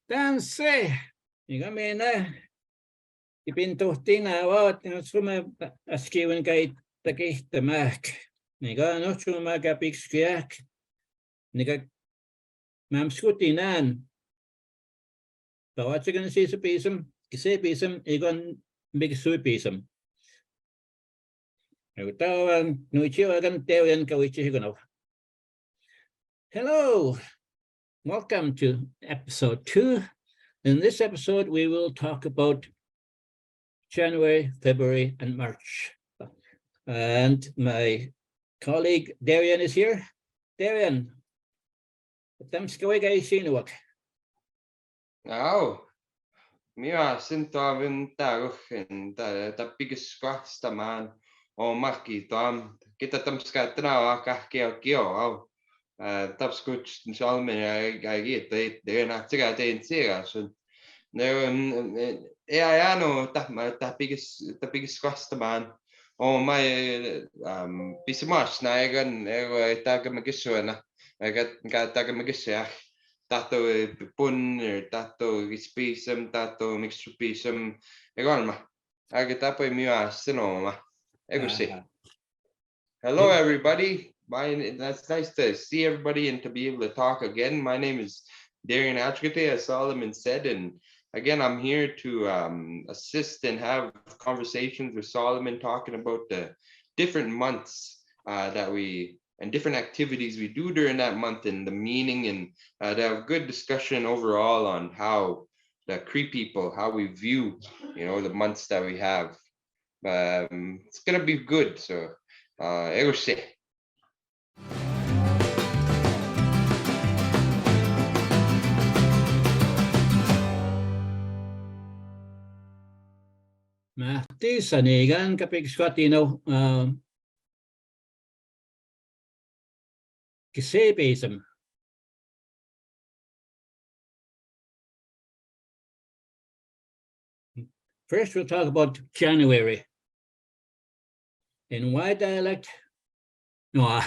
Danse, iga mena, ipintuhti na awat, suma askiwan kay takihta mak. Niga no chuma kapikskiak. Niga mamskutinan. Opâwahcikanasîs kisîpîsim, igon mikisiwipîsim. Hello, welcome to episode 2. In this episode, we will talk about January, February, and March. And my colleague Darian is here. Darian, now, Mia Sintavin Taruchin, the biggest squats the man, or Maki Tom, get a Tamscatrao, Kakio, Tapscuch, Solomon, I get they're not together in Sierras. No, I know that biggest squats the man. Oh, my Pismash, Nagan, Tagamagiswana, I got Tagamagisha. Tato pun, tato kisîpîsim, tato mikisiwipîsim. Egon agitapo miwa sinoma. Egusi. Hello, everybody. That's nice to see everybody and to be able to talk again. My name is Darian Agecoutay, as Solomon said, and again, I'm here to assist and have conversations with Solomon, talking about the different months and different activities we do during that month and the meaning, and to have good discussion overall on how the Cree people, how we view, the months that we have. It's gonna be good. So, Egusi. Mahti sanigan kapikskatino kisîpîsim. First, we'll talk about January. In Y dialect, no,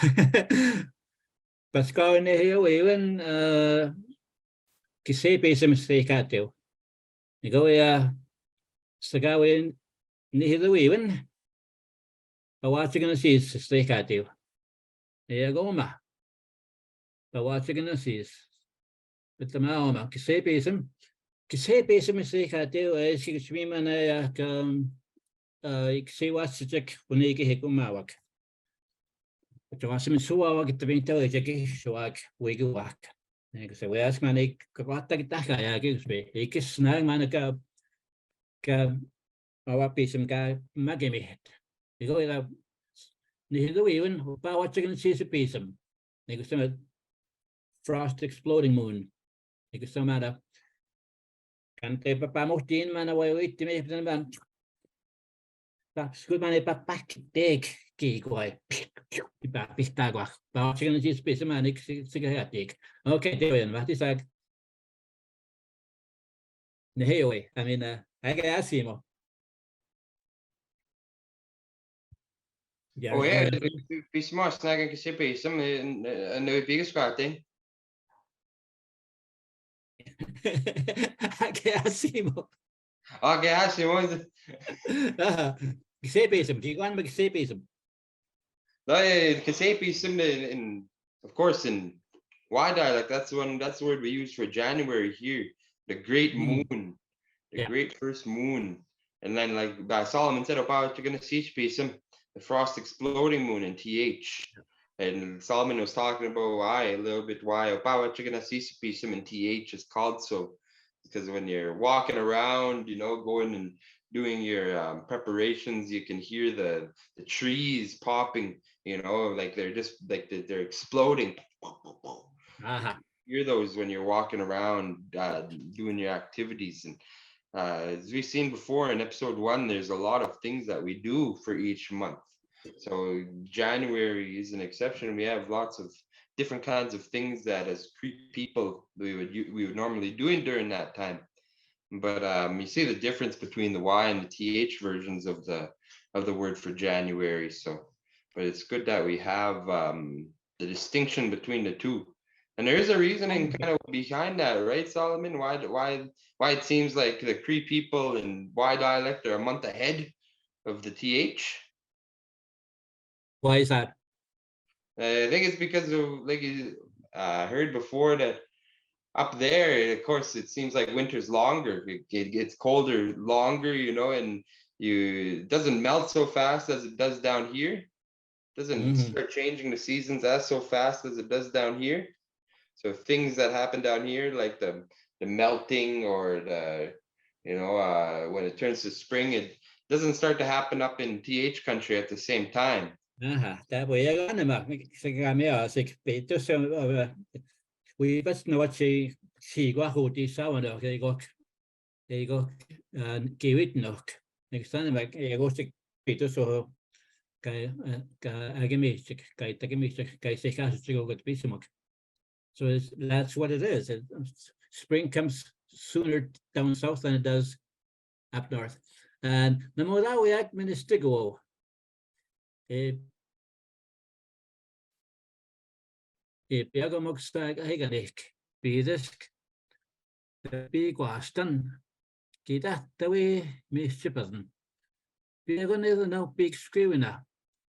Pascal Nehio even kisîpîsim steikatiu. Nigoya Sagawin Nihilo even opâwahcikanasîs steikatiu. Eagoma opâwahcikanasîs. But the Maoma kisîpîsim. Kisîpîsim steikatiu is kiswimana ikisiwasik uniki hikumawak. Tawasim suawak itvinto ejeki suak wiguak. Because we ask mani kwata kitaka ya kisbe. Ikisnang manaka ka awapîsim ka magimihit. Igo ila nihido even opâwahcikanasîs. Nikusama frost exploding moon. Nikusama kante papamuhtin mana waiwitimi man. Skud man papak deg gigwai. Pistagwa. Opâwahcikanasîs man sigahatik. Okay, Darian, what is that? Nehewe, I mean, I can ask him. Yeah, oh yeah, Pismash, Nagan kisîpîsim, and the biggest squatting. I can ask him. Okay, ask him. Kisîpîsim, do you want me kisîpîsim? No, kisîpîsim, in of course in Y dialect, that's the word we use for January here. The great moon, the great first moon, and then like Solomon said about opâwahcikanasîs, the frost exploding moon in TH. And Solomon was talking about why opâwahcikanasîs in TH is called so, because when you're walking around, going and doing your preparations, you can hear the trees popping, like they're just like they're exploding. Hear those when you're walking around doing your activities. And as we've seen before in episode 1, there's a lot of things that we do for each month. So January is an exception. We have lots of different kinds of things that as Cree people we would normally do during that time. But you see the difference between the Y and the TH versions of the word for January. So, but it's good that we have the distinction between the two. And there is a reasoning kind of behind that, right, Solomon? Why it seems like the Cree people in Y dialect are a month ahead of the TH? Why is that? I think it's because of, like you heard before, that up there, of course, it seems like winter's longer. It gets colder longer, and it doesn't melt so fast as it does down here. Doesn't start changing the seasons as so fast as it does down here. So things that happen down here, like the melting or the, when it turns to spring, it doesn't start to happen up in TH country at the same time. Tại vì cái mà cái mấy sự bị tức xem we bất nói chỉ qua hồ đi sao mà được cái kỳ vít được cái sáng mà cái sự bị tức số cái sẽ khác sự cái bị sự so that's what it is. Spring comes sooner down south than it does up north, and the more that we act ministigo. Biago mogstag eigenik bidisk bi gwastan gida dawi mischipasen biago neither no big scriwina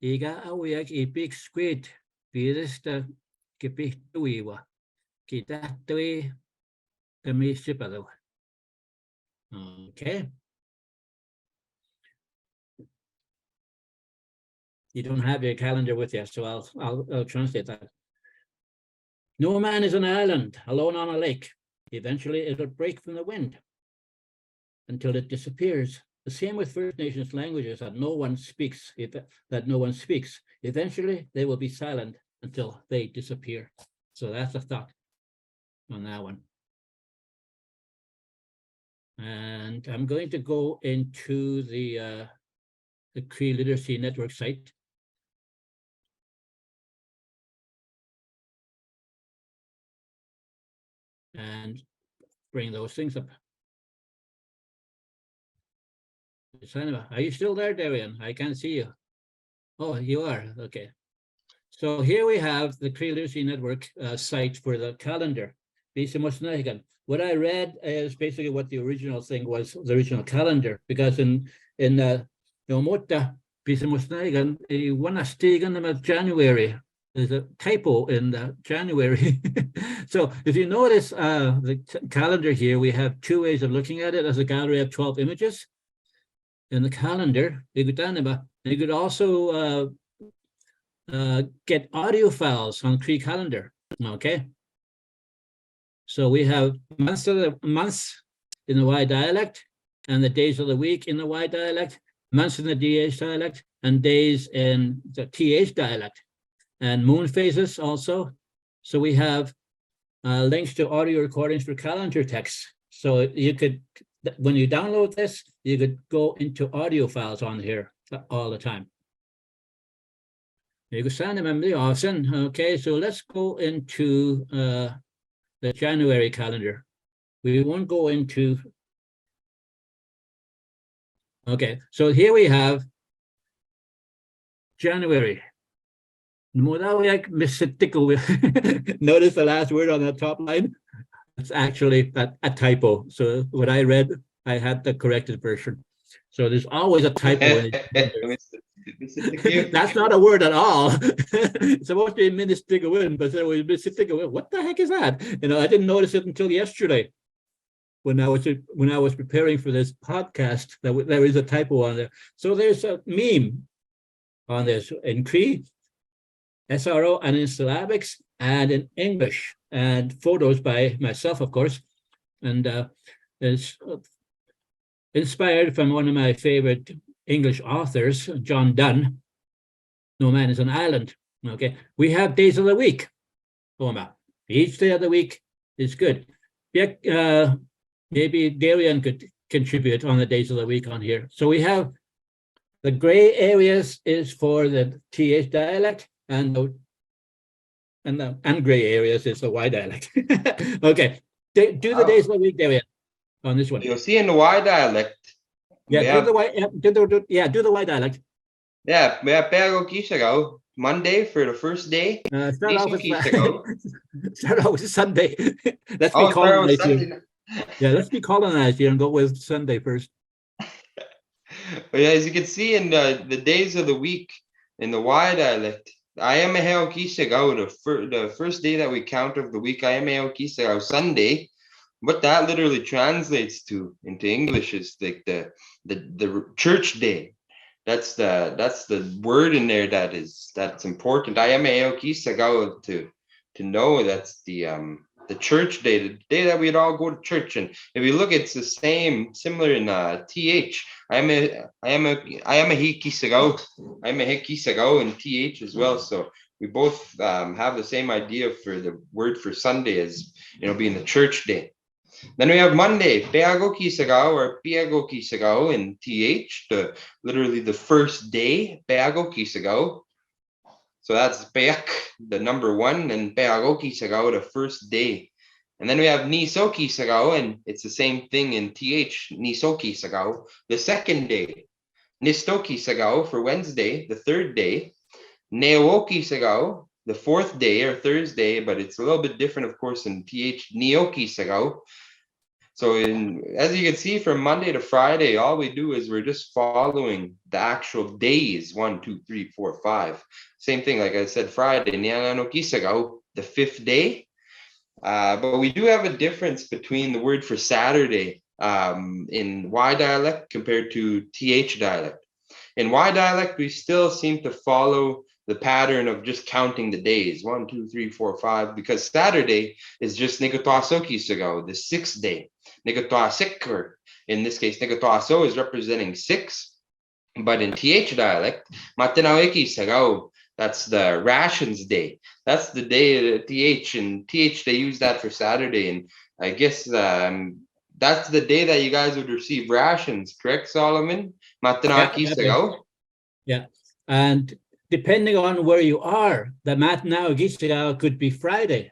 iga awiak I big squid bidisk da gebich dawiwa gida dawi the mischipado. Okay, you don't have your calendar with you, so I'll translate that. No man is an island alone on a lake. Eventually, it'll break from the wind until it disappears. The same with First Nations languages that no one speaks. Eventually, they will be silent until they disappear. So that's a thought on that one. And I'm going to go into the Cree Literacy Network site. And bring those things up. Are you still there, Darian? I can't see you. Oh, you are. Okay. So here we have the Cree Literacy Network site for the calendar. What I read is basically what the original thing was, the original calendar, because in Nomota, January. There's a typo in the January. So if you notice the calendar here, we have two ways of looking at it as a gallery of 12 images. In the calendar, you could also get audio files on Cree calendar, okay? So we have months in the Y dialect and the days of the week in the Y dialect, months in the DH dialect, and days in the TH dialect. And moon phases also. So we have links to audio recordings for calendar text. So you could, when you download this, you could go into audio files on here all the time. You can send them often. Okay, so let's go into the January calendar. We won't go into. Okay, so here we have January. Notice the last word on the top line. It's actually a typo. So what I read, I had the corrected version. So there's always a typo. That's not a word at all. It's supposed to be ministigawin, but it was ministigawin. What the heck is that? I didn't notice it until yesterday when I was preparing for this podcast. There is a typo on there. So there's a meme on this in Cree, SRO, and in syllabics, and in English, and photos by myself, of course. And it's inspired from one of my favorite English authors, John Donne. No man is an island. Okay, we have days of the week. Each day of the week is good. Maybe Darian could contribute on the days of the week on here. So we have the gray areas is for the TH dialect, and gray areas is the Y dialect. Okay, do the days of the week, Darian, on this one. You'll see in the Y dialect. Yeah, do the Y dialect. Yeah, me apego kisagaw. Monday for the first day. Start off with Kisagaw. start off with Sunday. Let's be Oh, sorry, colonized here. Sunday. Yeah, let's be colonized here and go with Sunday first. But yeah, as you can see in the days of the week in the Y dialect, I am a heo kisagaw, the first day that we count of the week, I am a heo kisagaw, Sunday. What that literally translates to into English is like the church day. That's the word in there that's important. I am a heo kisagaw to know that's the church day, the day that we'd all go to church. And if you look, it's the same, similar in th. I am a hikisagaw. I'm a hikisagaw in th as well. So we both have the same idea for the word for Sunday as being the church day. Then we have Monday, peago kisagaw or piago kisagaw in th, literally the first day, peago kisagaw. So that's peak, the number one, and peago kisagaw, the first day. And then we have niso kisagaw, and it's the same thing in th, niso kisagaw, the second day. Nisto kisagaw for Wednesday, the third day. Neo kisagaw, the fourth day or Thursday, but it's a little bit different, of course, in th, neo kisagaw. So as you can see, from Monday to Friday, all we do is we're just following the actual days, 1, 2, 3, 4, 5. Same thing, like I said, Friday, the fifth day. But we do have a difference between the word for Saturday in Y dialect compared to TH dialect. In Y dialect, we still seem to follow the pattern of just counting the days, 1, 2, 3, 4, 5, because Saturday is just Nigatoaso Kisagaw, the sixth day. Nigatoasik, or in this case, Nigatoaso is representing 6. But in TH dialect, Matinawe Kisagaw, that's the rations day. That's the day of TH, and TH, they use that for Saturday. And I guess that's the day that you guys would receive rations, correct, Solomon? Matinawe Kisagaw? Yeah, and depending on where you are, the Matinawe Kisagaw could be Friday.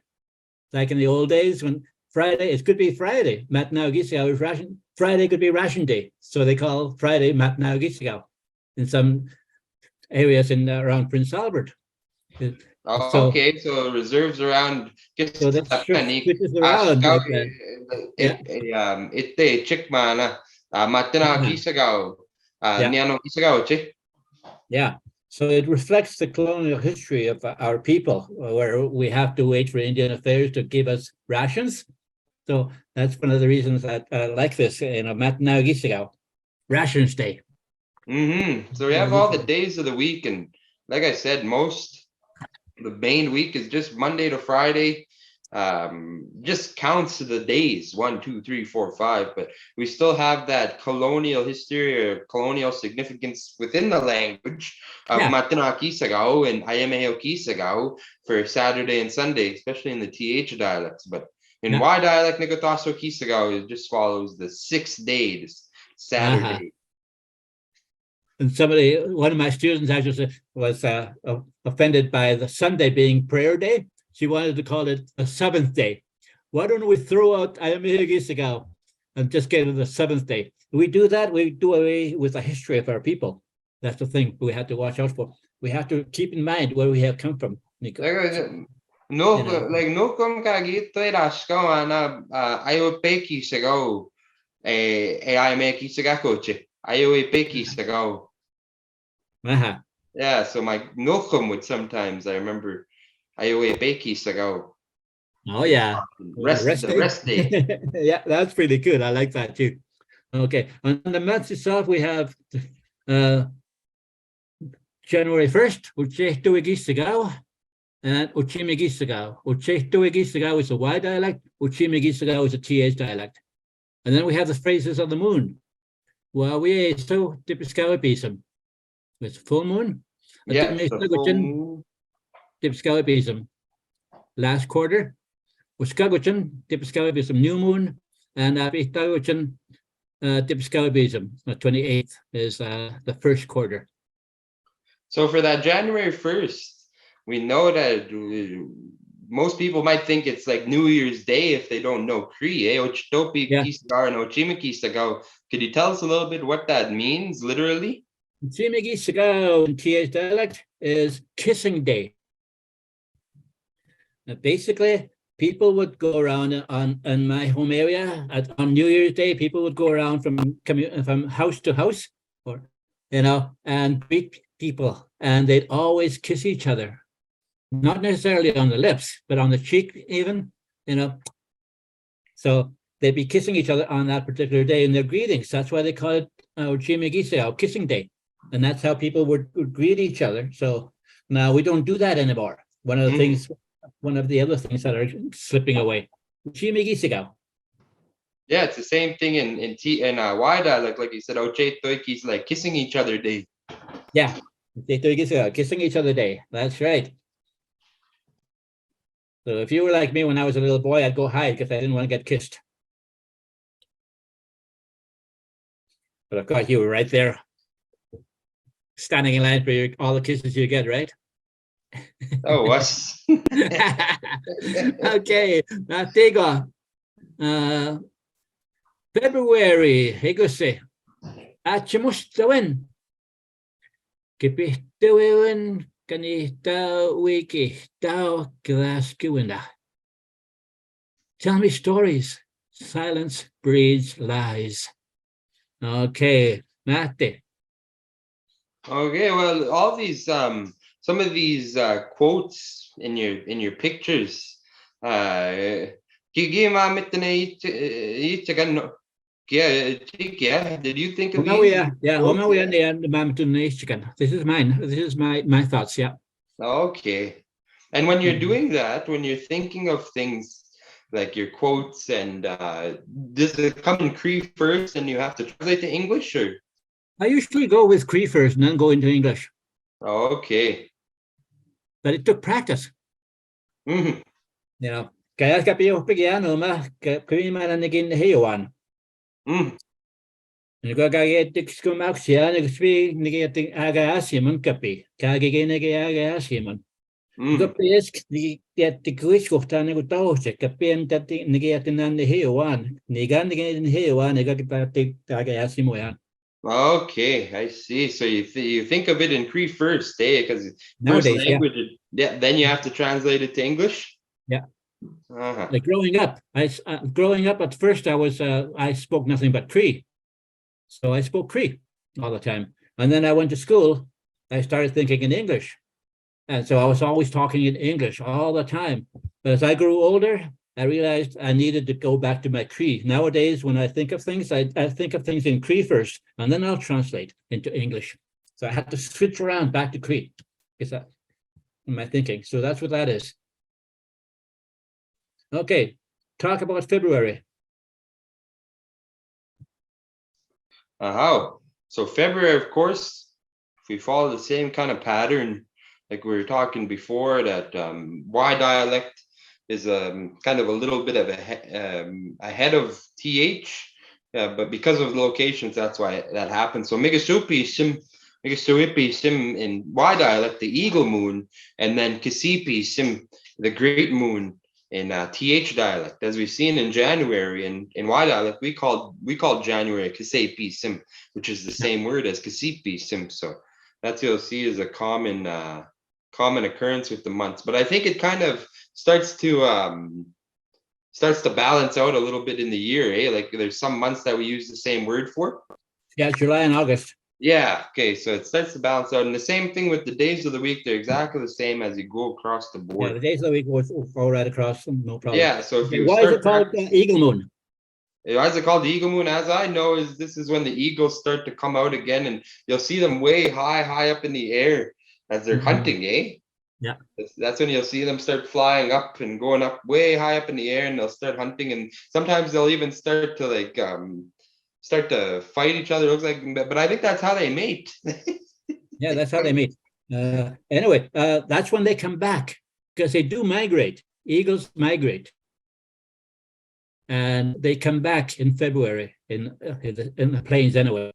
Like in the old days when Friday, it could be Friday. Matinawe Kisagaw is ration. Friday could be ration day. So they call Friday Matinawe Kisagaw in some areas in around Prince Albert. Oh, So, okay, so reserves around. so that switches around like that. Yeah. Ite chikmana Matinawe Kisagaw. Niano Kisagaw, che? Yeah. So it reflects the colonial history of our people, where we have to wait for Indian Affairs to give us rations. So that's one of the reasons that I like this, Matinawe Kisagaw, Rations Day. So we have all the days of the week, and like I said, the main week is just Monday to Friday. Just counts the days, 1, 2, 3, 4, 5, but we still have that colonial history or colonial significance within the language of Matinawe Kisagaw and Ayameheo Kisagaw for Saturday and Sunday, especially in the TH dialects. But in Y dialect, Nigataso Kisagaw, it just follows the 6th day, this Saturday. And one of my students actually was offended by the Sunday being prayer day. She wanted to call it the 7th day. Why don't we throw out Ayameheo Kisagaw and just get it the 7th day? If we do that, we do away with the history of our people. That's the thing we have to watch out for. We have to keep in mind where we have come from. No kung kagito rasko ana ayo peki sagaw Ayameheo Kisagaw che ayo peki sagaw. Yeah, so my nokum would sometimes, I remember, Ayoe Beki Sagaw. Oh yeah, rest day. Yeah, that's pretty good. I like that too. Okay, on the month itself, we have January 1st, Uchehtuwe Kisagaw and Uchimi Kisagaw. Uchehtuwe Kisagaw is a Y dialect, Uchimi Kisagaw is a TH dialect. And then we have the phases of the moon. Wawie so kisîpîsim. It's full moon. Yeah, kisîpîsim. Last quarter, kisîpîsim new moon, and kisîpîsim 28th is the first quarter. So for that January 1st, we know that most people might think it's like New Year's Day if they don't know Cree. Ochtopi Kisagaw and Ochimi Kisagaw. Could you tell us a little bit what that means literally? Simwak in TH dialect is kissing day. Now, basically, people would go around in my home area on New Year's Day. People would go around from house to house, or and greet people, and they'd always kiss each other, not necessarily on the lips, but on the cheek, even. So they'd be kissing each other on that particular day in their greetings. That's why they call it kissing day, and that's how people would greet each other. So now we don't do that anymore. One of the other things that are slipping away. Yeah, it's the same thing in Y dialect, like you said, is like kissing each other day. Yeah, kissing each other day. That's right. So if you were like me when I was a little boy, I'd go hide because I didn't want to get kissed. But of course, you were right there, standing in line for all the kisses you get, right? Oh, was. Okay, Tigo. February, Higose. Achimustawin. Kipitawin kanita wiki. Tao glaskiwinda. Tell me stories. Silence breeds lies. Okay, Mate. Okay, well, all these some of these quotes in your pictures. Did you think of these? This is mine. This is my thoughts. Yeah. Okay. And when you're doing that, when you're thinking of things like your quotes, and does it come in Cree first and you have to translate to English, or? I usually go with Cree first and then go into English. Okay. But it took practice. Mm-hmm. Kaya kapiyo pigiano ma Cree man naging hewan. Nagagayetik skumaksya nagspi nagayetik agasiman kapi. Kagigay nagayagasiman. Gapisk the Grishkofta Negutauche, Capian Negatinan the Hewan, Negan again Hewan, Negati Tagasimoyan. Okay, I see. So you think of it in Cree first, eh? Because first language, then you have to translate it to English. Yeah. Like growing up at first I spoke nothing but Cree, so I spoke Cree all the time, and then I went to school. I started thinking in English. And so I was always talking in English all the time. But as I grew older, I realized I needed to go back to my Cree. Nowadays, when I think of things, I think of things in Cree first, and then I'll translate into English. So I had to switch around back to Cree. Is that in my thinking? So that's what that is. Okay, talk about February. So February, of course, if we follow the same kind of pattern, like we were talking before, that Y dialect is kind of a little bit of ahead of TH, but because of the locations, that's why that happens. So mikisiwipîsim in Y dialect, the eagle moon, and then kisîpîsim, the great moon, in TH dialect. As we've seen in January, in Y dialect, we called January kisîpîsim, which is the same word as kisîpîsim. So that's you'll see is a common occurrence with the months. But I think it kind of starts to balance out a little bit in the year, eh? Like there's some months that we use the same word for. Yeah, July and August. Yeah, okay, so it starts to balance out. And the same thing with the days of the week, they're exactly the same as you go across the board. Yeah, the days of the week go right across, no problem. Yeah, so if you why is it called eagle moon? Why is it called the eagle moon? As I know, this is when the eagles start to come out again, and you'll see them way high up in the air as they're hunting, eh? Yeah. That's when you'll see them start flying up and going up way high up in the air, and they'll start hunting, and sometimes they'll even start to fight each other. It looks like, but I think that's how they mate. Yeah, that's how they mate. Anyway, that's when they come back, because they do migrate. Eagles migrate. And they come back in February in the plains anyway.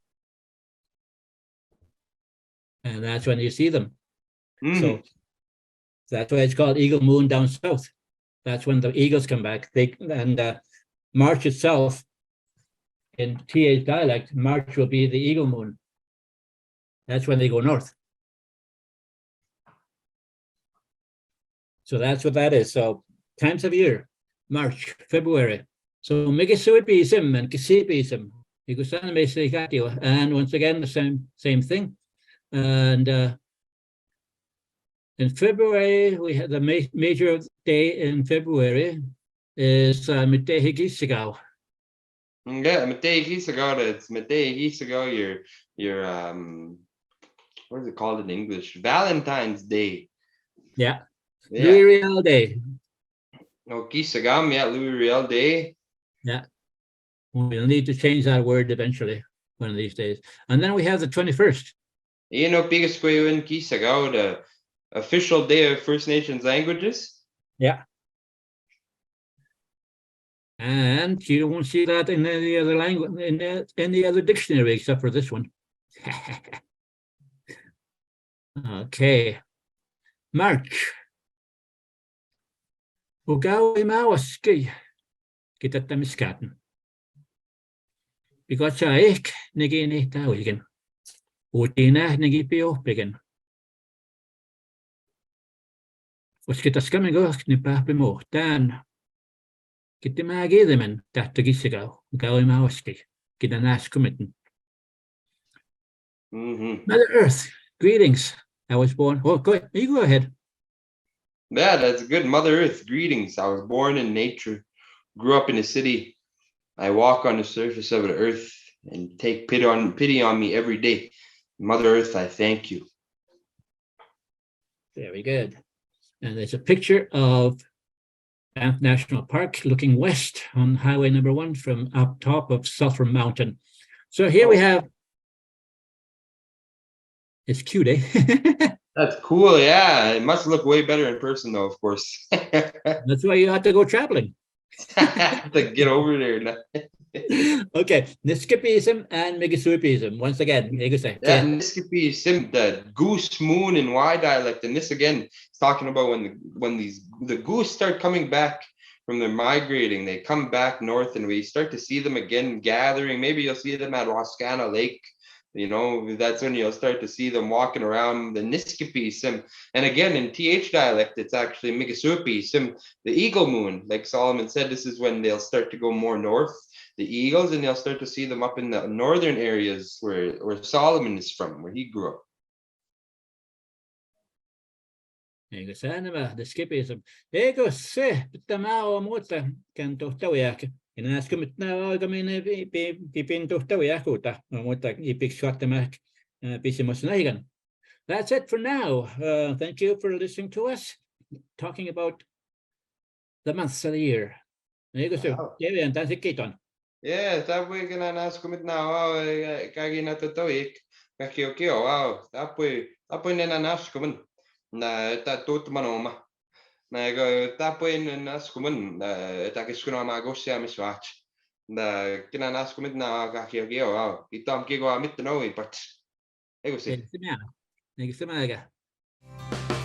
And that's when you see them. So that's why it's called eagle moon down south. That's when the eagles come back. March itself, in TH dialect, March will be the eagle moon. That's when they go north. So that's what that is. So times of year, March, February. So mikisiwipîsim and kisîpîsim. And once again, the same thing. And in February, we had the major day in February is Mitehigisigaw. Yeah, Mitehigisigaw. It's Mitehigisigaw. Your what is it called in English? Valentine's Day. Yeah. Louis Riel Day. No, Kisagam, yeah, Louis Riel Day. Yeah. We'll need to change that word eventually, one of these days. And then we have the 21st. You know, Pigasquayuan Kisagaw, the official day of First Nations languages. Yeah. And you won't see that in any other language, in any other dictionary except for this one. Okay. March. Opâwahcikanasîs kitatamiskaten. Bigotsaik negini tawigan. Utina negipiopigan. Uskitaskamigo nipapimo tan. Kitimagidimen tahtagisigaw. Opâwahcikanasîs kitanaskumiten. Mother Earth, greetings. I was born. Oh, go ahead. You go ahead. Yeah, that's good. Mother Earth, greetings. I was born in nature, grew up in a city. I walk on the surface of the earth and take pity on me every day. Mother Earth, I thank you. Very good. And there's a picture of Banff National Park looking west on Highway number 1 from up top of Sulphur Mountain. So here we have, it's cute, eh? That's cool. Yeah, it must look way better in person, though, of course. That's why you have to go traveling. To get over there. Okay, Niskipîsim and mikisiwipîsim. Once again, yeah, Niskipîsim, the goose, moon, and Y dialect. And this again is talking about when the goose start coming back from their migrating. They come back north, and we start to see them again gathering. Maybe you'll see them at Wascana Lake. You know, that's when you'll start to see them walking around the Niskipîsim. And again, in TH dialect, it's actually mikisiwipîsim, the eagle moon. Like Solomon said, this is when they'll start to go more north, the eagles, and they'll start to see them up in the northern areas where Solomon is from, where he grew up. Niskipîsim. Ego se tamao muuta kan tohtawiak. That's it for now. Thank you for listening to us, talking about the months of the year. Yeah, tapos kinanaskumit na wow, kagi natutawik, kakio wow, tapos nananaskumin na tatut manoma. Na tapos nanaskumin na takiskuna magosya miswach. Na kinanaskumit na kakio wow, itam kigo amit no ipat. Ego si. Thank you.